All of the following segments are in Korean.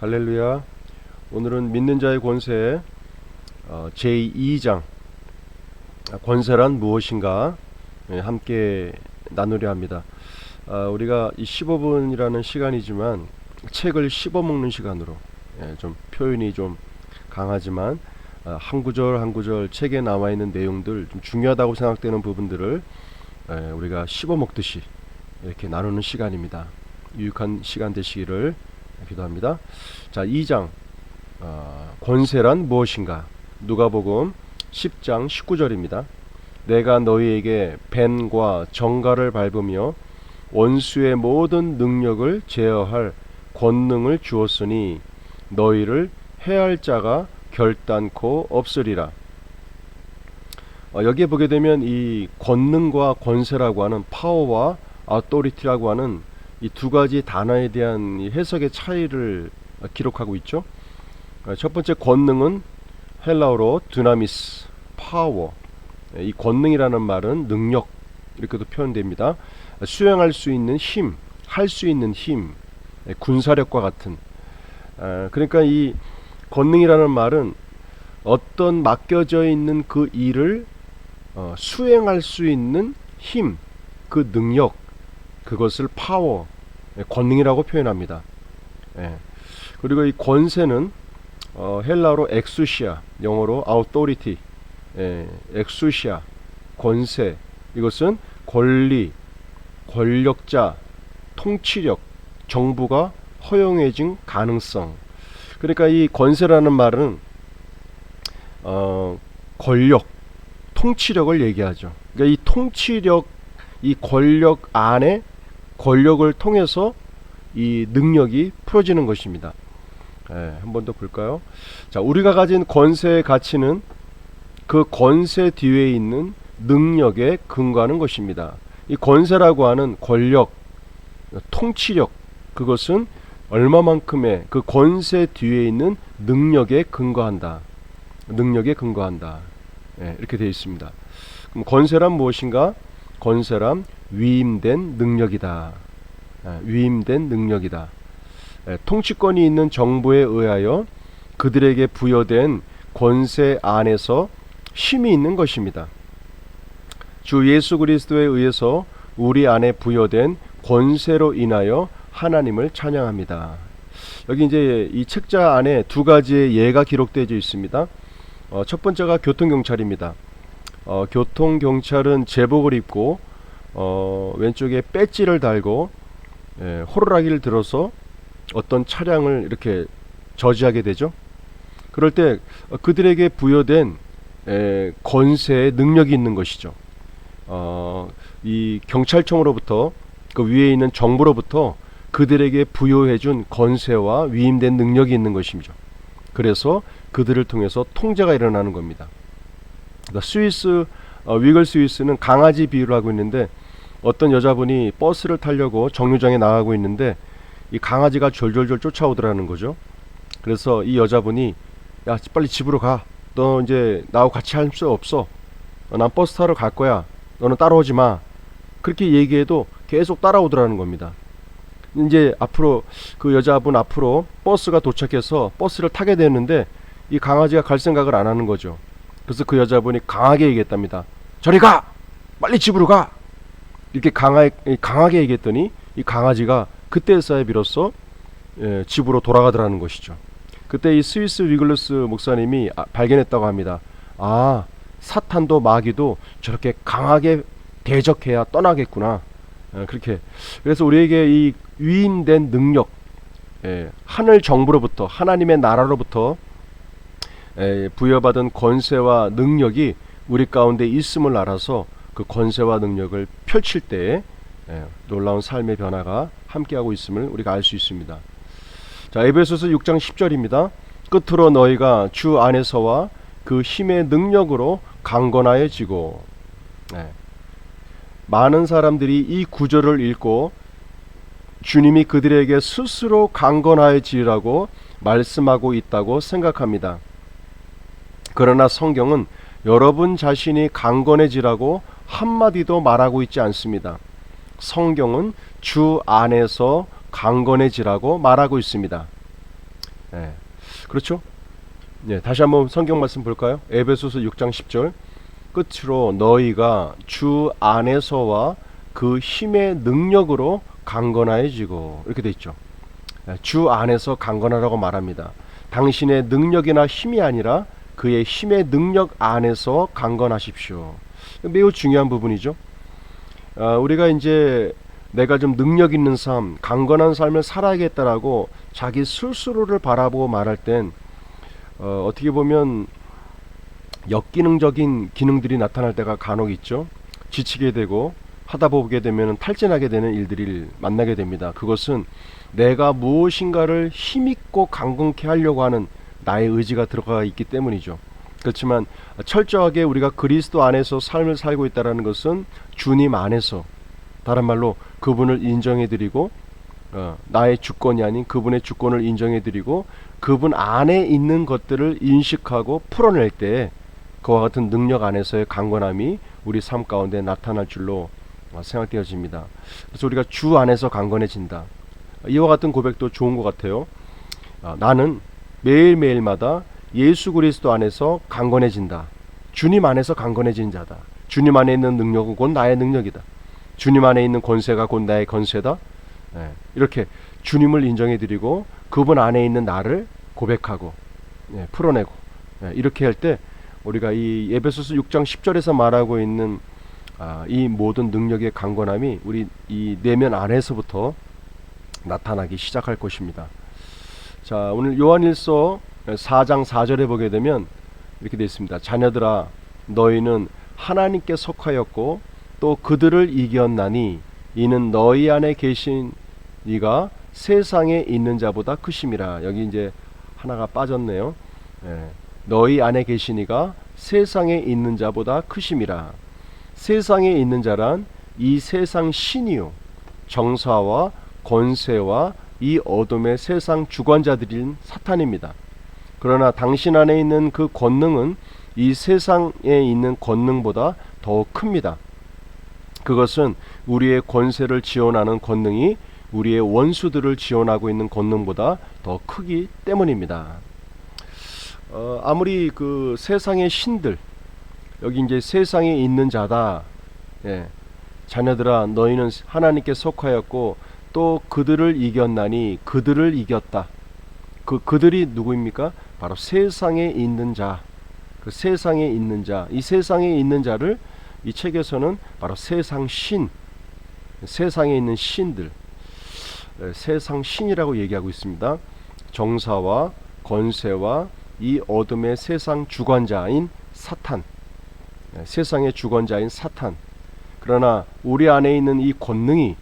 할렐루야. 오늘은 믿는 자의 권세 제2장 권세란 무엇인가 함께 나누려 합니다. 우리가 이 15분이라는 시간이지만 책을 씹어먹는 시간으로 좀 표현이 좀 강하지만 한 구절 한 구절 책에 나와 있는 내용들, 좀 중요하다고 생각되는 부분들을 우리가 씹어먹듯이 이렇게 나누는 시간입니다. 유익한 시간 되시기를 기도합니다. 자, 2장 권세란 무엇인가? 누가복음 10장 19절입니다. 내가 너희에게 벤과 정갈을 밟으며 원수의 모든 능력을 제어할 권능을 주었으니 너희를 해할 자가 결단코 없으리라. 여기에 보게 되면 이 권능과 권세라고 하는 파워와 authority라고 하는 이 두 가지 단어에 대한 이 해석의 차이를 기록하고 있죠. 첫 번째 권능은 헬라어로 dynamis, 파워. 이 권능이라는 말은 능력 이렇게도 표현됩니다. 수행할 수 있는 힘, 할 수 있는 힘, 군사력과 같은. 그러니까 이 권능이라는 말은 어떤 맡겨져 있는 그 일을 수행할 수 있는 힘, 그 능력, 그것을 파워, 권능이라고 표현합니다. 그리고 이 권세는 헬라어로 엑수시아, 영어로 authority, 엑수시아, 권세. 이것은 권리, 권력자, 통치력, 정부가 허용해진 가능성. 그러니까 이 권세라는 말은 권력, 통치력을 얘기하죠. 그러니까 이 통치력, 이 권력 안에 권력을 통해서 이 능력이 풀어지는 것입니다. 한 번 더 볼까요? 자, 우리가 가진 권세의 가치는 그 권세 뒤에 있는 능력에 근거하는 것입니다. 이 권세라고 하는 권력, 통치력, 그것은 얼마만큼의 그 권세 뒤에 있는 능력에 근거한다. 능력에 근거한다. 이렇게 되어 있습니다. 그럼 권세란 무엇인가? 권세란 위임된 능력이다. 위임된 능력이다. 통치권이 있는 정부에 의하여 그들에게 부여된 권세 안에서 힘이 있는 것입니다. 주 예수 그리스도에 의해서 우리 안에 부여된 권세로 인하여 하나님을 찬양합니다. 여기 이제 이 책자 안에 두 가지의 예가 기록되어 있습니다. 첫 번째가 교통경찰입니다. 교통경찰은 제복을 입고 왼쪽에 배지를 달고 호루라기를 들어서 어떤 차량을 이렇게 저지하게 되죠. 그럴 때 그들에게 부여된 권세의 능력이 있는 것이죠. 이 경찰청으로부터, 그 위에 있는 정부로부터 그들에게 부여해준 권세와 위임된 능력이 있는 것이죠. 그래서 그들을 통해서 통제가 일어나는 겁니다. 그러니까 스위스, 위글 스위스는 강아지 비유를 하고 있는데, 어떤 여자분이 버스를 타려고 정류장에 나가고 있는데 이 강아지가 졸졸졸 쫓아오더라는 거죠. 그래서 이 여자분이, 야, 빨리 집으로 가. 너 이제 나하고 같이 할 수 없어. 난 버스 타러 갈 거야. 너는 따라오지 마. 그렇게 얘기해도 계속 따라오더라는 겁니다. 이제 앞으로 그 여자분 앞으로 버스가 도착해서 버스를 타게 되는데 이 강아지가 갈 생각을 안 하는 거죠. 그래서 그 여자분이 강하게 얘기했답니다. 저리 가! 빨리 집으로 가! 이렇게 강하게 얘기했더니 이 강아지가 그때서야 비로소 집으로 돌아가더라는 것이죠. 그때 이 스위스 위글루스 목사님이 발견했다고 합니다. 아, 사탄도 마귀도 저렇게 강하게 대적해야 떠나겠구나. 그렇게. 그래서 우리에게 이 위임된 능력, 하늘 정부로부터, 하나님의 나라로부터 부여받은 권세와 능력이 우리 가운데 있음을 알아서 그 권세와 능력을 펼칠 때에 놀라운 삶의 변화가 함께하고 있음을 우리가 알 수 있습니다. 자, 에베소서 6장 10절입니다. 끝으로 너희가 주 안에서와 그 힘의 능력으로 강건하여지고. 많은 사람들이 이 구절을 읽고 주님이 그들에게 스스로 강건하여지라고 말씀하고 있다고 생각합니다. 그러나 성경은 여러분 자신이 강건해지라고 한마디도 말하고 있지 않습니다. 성경은 주 안에서 강건해지라고 말하고 있습니다. 예. 그렇죠? 예, 다시 한번 성경 말씀 볼까요? 에베소서 6장 10절. 끝으로 너희가 주 안에서와 그 힘의 능력으로 강건하여지고, 이렇게 돼 있죠. 예, 주 안에서 강건하라고 말합니다. 당신의 능력이나 힘이 아니라 그의 힘의 능력 안에서 강건하십시오. 매우 중요한 부분이죠. 우리가 이제 내가 좀 능력 있는 삶, 강건한 삶을 살아야겠다라고 자기 스스로를 바라보고 말할 땐 어떻게 보면 역기능적인 기능들이 나타날 때가 간혹 있죠. 지치게 되고 하다 보게 되면 탈진하게 되는 일들을 만나게 됩니다. 그것은 내가 무엇인가를 힘있고 강건케 하려고 하는 나의 의지가 들어가 있기 때문이죠. 그렇지만 철저하게 우리가 그리스도 안에서 삶을 살고 있다는 것은 주님 안에서, 다른 말로 그분을 인정해드리고 나의 주권이 아닌 그분의 주권을 인정해드리고 그분 안에 있는 것들을 인식하고 풀어낼 때 그와 같은 능력 안에서의 강건함이 우리 삶 가운데 나타날 줄로 생각되어집니다. 그래서 우리가 주 안에서 강건해진다. 이와 같은 고백도 좋은 것 같아요. 나는 매일매일마다 예수 그리스도 안에서 강건해진다. 주님 안에서 강건해진 자다. 주님 안에 있는 능력은 곧 나의 능력이다. 주님 안에 있는 권세가 곧 나의 권세다. 이렇게 주님을 인정해드리고 그분 안에 있는 나를 고백하고 풀어내고 이렇게 할 때 우리가 이 에베소서 6장 10절에서 말하고 있는 이 모든 능력의 강건함이 우리 이 내면 안에서부터 나타나기 시작할 것입니다. 자, 오늘 요한일서 4장 4절에 보게 되면 이렇게 되어 있습니다. 자녀들아 너희는 하나님께 속하였고 또 그들을 이겼나니 이는 너희 안에 계신 이가 세상에 있는 자보다 크심이라. 여기 이제 하나가 빠졌네요. 너희 안에 계신 이가 세상에 있는 자보다 크심이라. 세상에 있는 자란 이 세상 신이요 정사와 권세와 이 어둠의 세상 주관자들인 사탄입니다. 그러나 당신 안에 있는 그 권능은 이 세상에 있는 권능보다 더 큽니다. 그것은 우리의 권세를 지원하는 권능이 우리의 원수들을 지원하고 있는 권능보다 더 크기 때문입니다. 아무리 그 세상의 신들, 여기 이제 세상에 있는 자다. 자녀들아 너희는 하나님께 속하였고 또 그들을 이겼나니, 그들을 이겼다. 그들이 누구입니까? 바로 세상에 있는 자. 그 세상에 있는 자, 이 세상에 있는 자를 이 책에서는 바로 세상 신, 세상에 있는 신들, 세상 신이라고 얘기하고 있습니다. 정사와 권세와 이 어둠의 세상 주관자인 사탄, 세상의 주관자인 사탄. 그러나 우리 안에 있는 이 권능이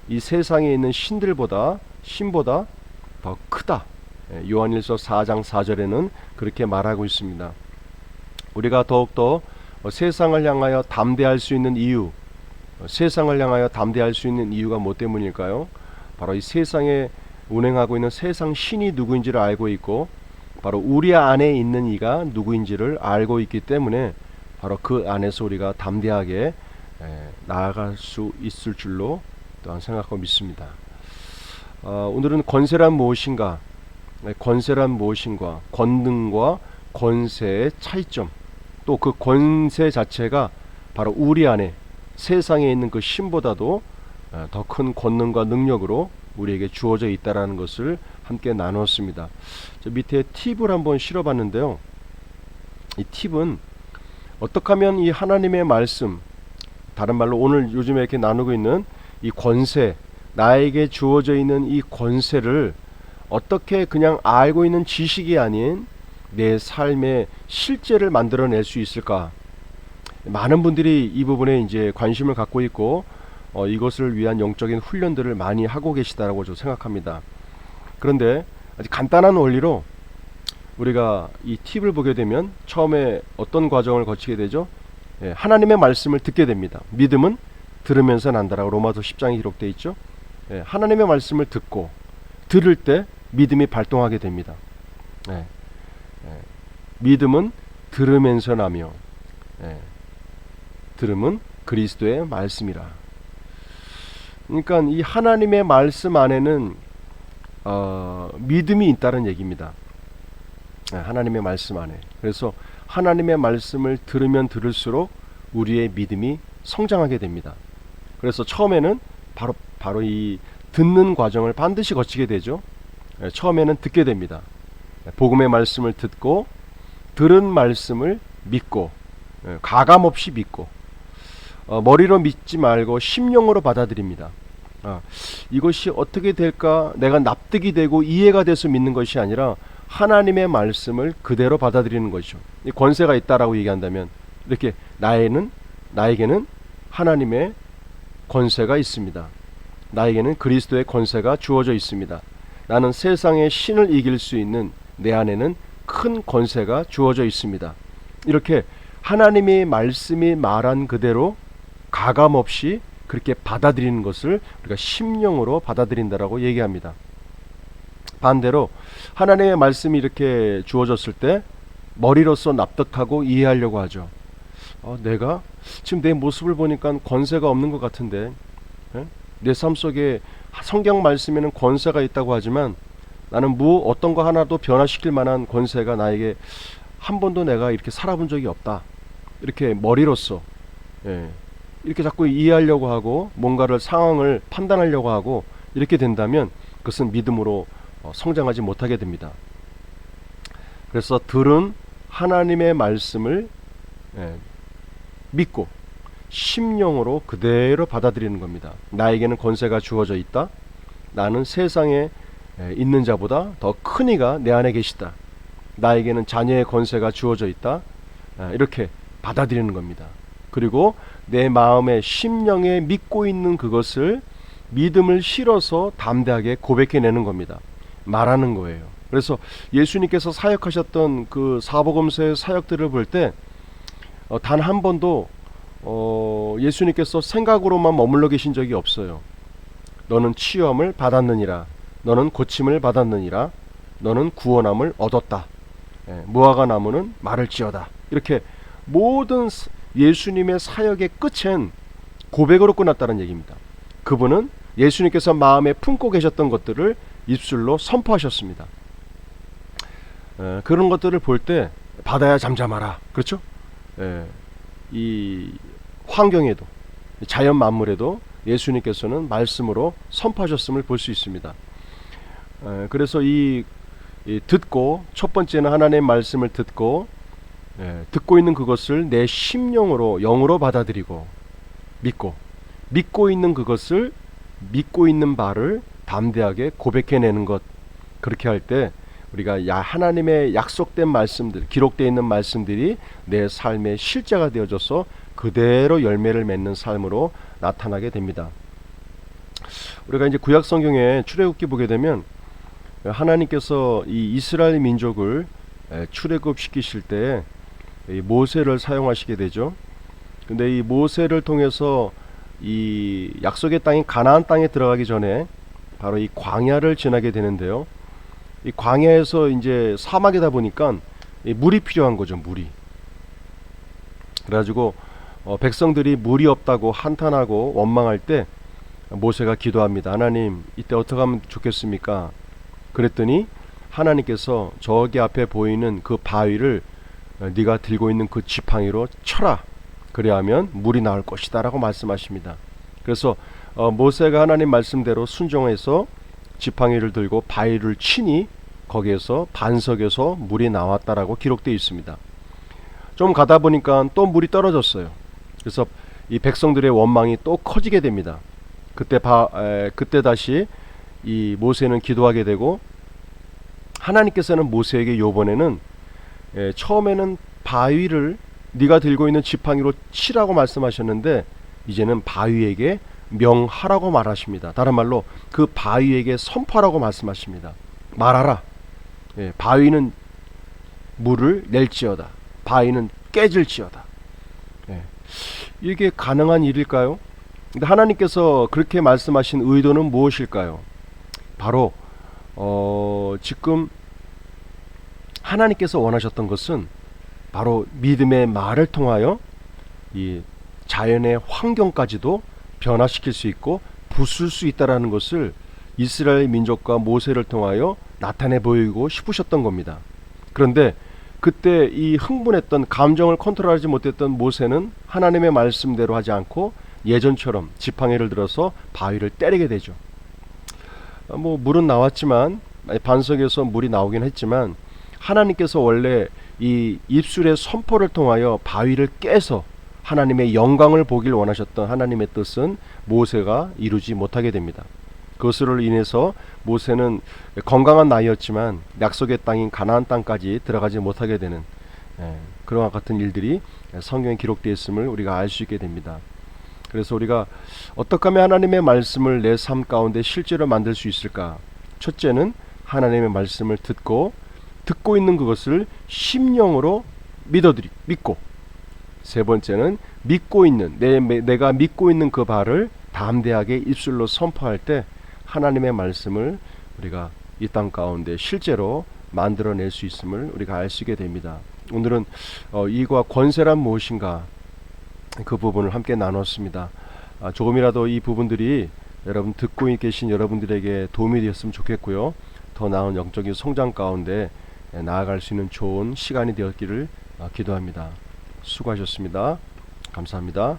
이 세상에 있는 신보다 더 크다. 요한일서 4장 4절에는 그렇게 말하고 있습니다. 우리가 더욱더 세상을 향하여 담대할 수 있는 이유, 세상을 향하여 담대할 수 있는 이유가 뭐 때문일까요? 바로 이 세상에 운행하고 있는 세상 신이 누구인지를 알고 있고 바로 우리 안에 있는 이가 누구인지를 알고 있기 때문에 바로 그 안에서 우리가 담대하게 나아갈 수 있을 줄로 또한 생각하고 믿습니다. 오늘은 권세란 무엇인가, 권세란 무엇인가, 권능과 권세의 차이점, 또 그 권세 자체가 바로 우리 안에 세상에 있는 그 신보다도 더 큰 권능과 능력으로 우리에게 주어져 있다라는 것을 함께 나누었습니다. 저 밑에 팁을 한번 실어봤는데요. 이 팁은 어떻게 하면 이 하나님의 말씀, 다른 말로 오늘 요즘에 이렇게 나누고 있는 이 권세, 나에게 주어져 있는 이 권세를 어떻게 그냥 알고 있는 지식이 아닌 내 삶의 실제를 만들어낼 수 있을까? 많은 분들이 이 부분에 이제 관심을 갖고 있고 이것을 위한 영적인 훈련들을 많이 하고 계시다라고 저 생각합니다. 그런데 아주 간단한 원리로 우리가 이 팁을 보게 되면 처음에 어떤 과정을 거치게 되죠? 하나님의 말씀을 듣게 됩니다. 믿음은 들으면서 난다라고 로마서 10장에 기록되어 있죠. 하나님의 말씀을 듣고 들을 때 믿음이 발동하게 됩니다. 믿음은 들으면서 나며 들음은 그리스도의 말씀이라. 그러니까 이 하나님의 말씀 안에는 믿음이 있다는 얘기입니다. 하나님의 말씀 안에. 그래서 하나님의 말씀을 들으면 들을수록 우리의 믿음이 성장하게 됩니다. 그래서 처음에는 바로 이 듣는 과정을 반드시 거치게 되죠. 처음에는 듣게 됩니다. 복음의 말씀을 듣고 들은 말씀을 믿고 가감 없이 믿고 머리로 믿지 말고 심령으로 받아들입니다. 이것이 어떻게 될까 내가 납득이 되고 이해가 돼서 믿는 것이 아니라 하나님의 말씀을 그대로 받아들이는 것이죠. 권세가 있다라고 얘기한다면 이렇게 나에게는 하나님의 권세가 있습니다. 나에게는 그리스도의 권세가 주어져 있습니다. 나는 세상의 신을 이길 수 있는 내 안에는 큰 권세가 주어져 있습니다. 이렇게 하나님의 말씀이 말한 그대로 가감 없이 그렇게 받아들이는 것을 우리가 심령으로 받아들인다라고 얘기합니다. 반대로 하나님의 말씀이 이렇게 주어졌을 때 머리로서 납득하고 이해하려고 하죠. 내가 지금 내 모습을 보니까 권세가 없는 것 같은데, 내 삶 속에 성경 말씀에는 권세가 있다고 하지만 나는 어떤 거 하나도 변화시킬 만한 권세가 나에게 한 번도 내가 이렇게 살아본 적이 없다. 이렇게 머리로서 이렇게 자꾸 이해하려고 하고 뭔가를 상황을 판단하려고 하고 이렇게 된다면 그것은 믿음으로 성장하지 못하게 됩니다. 그래서 들은 하나님의 말씀을 믿고 심령으로 그대로 받아들이는 겁니다. 나에게는 권세가 주어져 있다. 나는 세상에 있는 자보다 더 큰 이가 내 안에 계시다. 나에게는 자녀의 권세가 주어져 있다. 이렇게 받아들이는 겁니다. 그리고 내 마음의 심령에 믿고 있는 그것을 믿음을 실어서 담대하게 고백해내는 겁니다. 말하는 거예요. 그래서 예수님께서 사역하셨던 그 사복음서의 사역들을 볼 때 단 한 번도 예수님께서 생각으로만 머물러 계신 적이 없어요. 너는 치유함을 받았느니라. 너는 고침을 받았느니라. 너는 구원함을 얻었다. 무화과 나무는 말을지어다. 이렇게 모든 예수님의 사역의 끝엔 고백으로 끝났다는 얘기입니다. 그분은 예수님께서 마음에 품고 계셨던 것들을 입술로 선포하셨습니다. 그런 것들을 볼 때 바다야 잠잠하라. 그렇죠? 이 환경에도 자연 만물에도 예수님께서는 말씀으로 선포하셨음을 볼 수 있습니다. 그래서 이 듣고 첫 번째는 하나님의 말씀을 듣고 있는 그것을 내 심령으로 영으로 받아들이고 믿고 있는 그것을 믿고 있는 바를 담대하게 고백해내는 것. 그렇게 할 때 우리가 하나님의 약속된 말씀들, 기록되어 있는 말씀들이 내 삶의 실제가 되어져서 그대로 열매를 맺는 삶으로 나타나게 됩니다. 우리가 이제 구약 성경에 출애굽기 보게 되면 하나님께서 이 이스라엘 민족을 출애굽시키실 때 모세를 사용하시게 되죠. 근데 이 모세를 통해서 이 약속의 땅인 가나안 땅에 들어가기 전에 바로 이 광야를 지나게 되는데요. 이 광야에서 이제 사막이다 보니까 물이 필요한 거죠. 물이. 그래가지고 백성들이 물이 없다고 한탄하고 원망할 때 모세가 기도합니다. 하나님, 이때 어떻게 하면 좋겠습니까? 그랬더니 하나님께서 저기 앞에 보이는 그 바위를 네가 들고 있는 그 지팡이로 쳐라. 그래야 하면 물이 나올 것이다 라고 말씀하십니다. 그래서 모세가 하나님 말씀대로 순종해서 지팡이를 들고 바위를 치니 거기에서 반석에서 물이 나왔다라고 기록되어 있습니다. 좀 가다 보니까 또 물이 떨어졌어요. 그래서 이 백성들의 원망이 또 커지게 됩니다. 그때 다시 이 모세는 기도하게 되고 하나님께서는 모세에게 요번에는 처음에는 바위를 네가 들고 있는 지팡이로 치라고 말씀하셨는데 이제는 바위에게 명하라고 말하십니다. 다른 말로 그 바위에게 선포하라고 말씀하십니다. 말하라. 바위는 물을 낼지어다. 바위는 깨질지어다. 이게 가능한 일일까요? 근데 하나님께서 그렇게 말씀하신 의도는 무엇일까요? 바로 지금 하나님께서 원하셨던 것은 바로 믿음의 말을 통하여 이 자연의 환경까지도 변화시킬 수 있고 부술 수 있다라는 것을 이스라엘 민족과 모세를 통하여 나타내 보이고 싶으셨던 겁니다. 그런데 그때 이 흥분했던 감정을 컨트롤하지 못했던 모세는 하나님의 말씀대로 하지 않고 예전처럼 지팡이를 들어서 바위를 때리게 되죠. 뭐 물은 나왔지만 반석에서 물이 나오긴 했지만 하나님께서 원래 이 입술의 선포를 통하여 바위를 깨서 하나님의 영광을 보길 원하셨던 하나님의 뜻은 모세가 이루지 못하게 됩니다. 그것으로 인해서 모세는 건강한 나이였지만 약속의 땅인 가나안 땅까지 들어가지 못하게 되는 그와 같은 일들이 성경에 기록되어 있음을 우리가 알 수 있게 됩니다. 그래서 우리가 어떻게 하면 하나님의 말씀을 내 삶 가운데 실제로 만들 수 있을까? 첫째는 하나님의 말씀을 듣고 있는 그것을 심령으로 믿고, 세 번째는 믿고 있는 내가 믿고 있는 그 바를 담대하게 입술로 선포할 때 하나님의 말씀을 우리가 이 땅 가운데 실제로 만들어낼 수 있음을 우리가 알 수 있게 됩니다. 오늘은 이과 권세란 무엇인가 그 부분을 함께 나눴습니다. 조금이라도 이 부분들이 여러분 듣고 계신 여러분들에게 도움이 되었으면 좋겠고요. 더 나은 영적인 성장 가운데 나아갈 수 있는 좋은 시간이 되었기를 기도합니다. 수고하셨습니다. 감사합니다.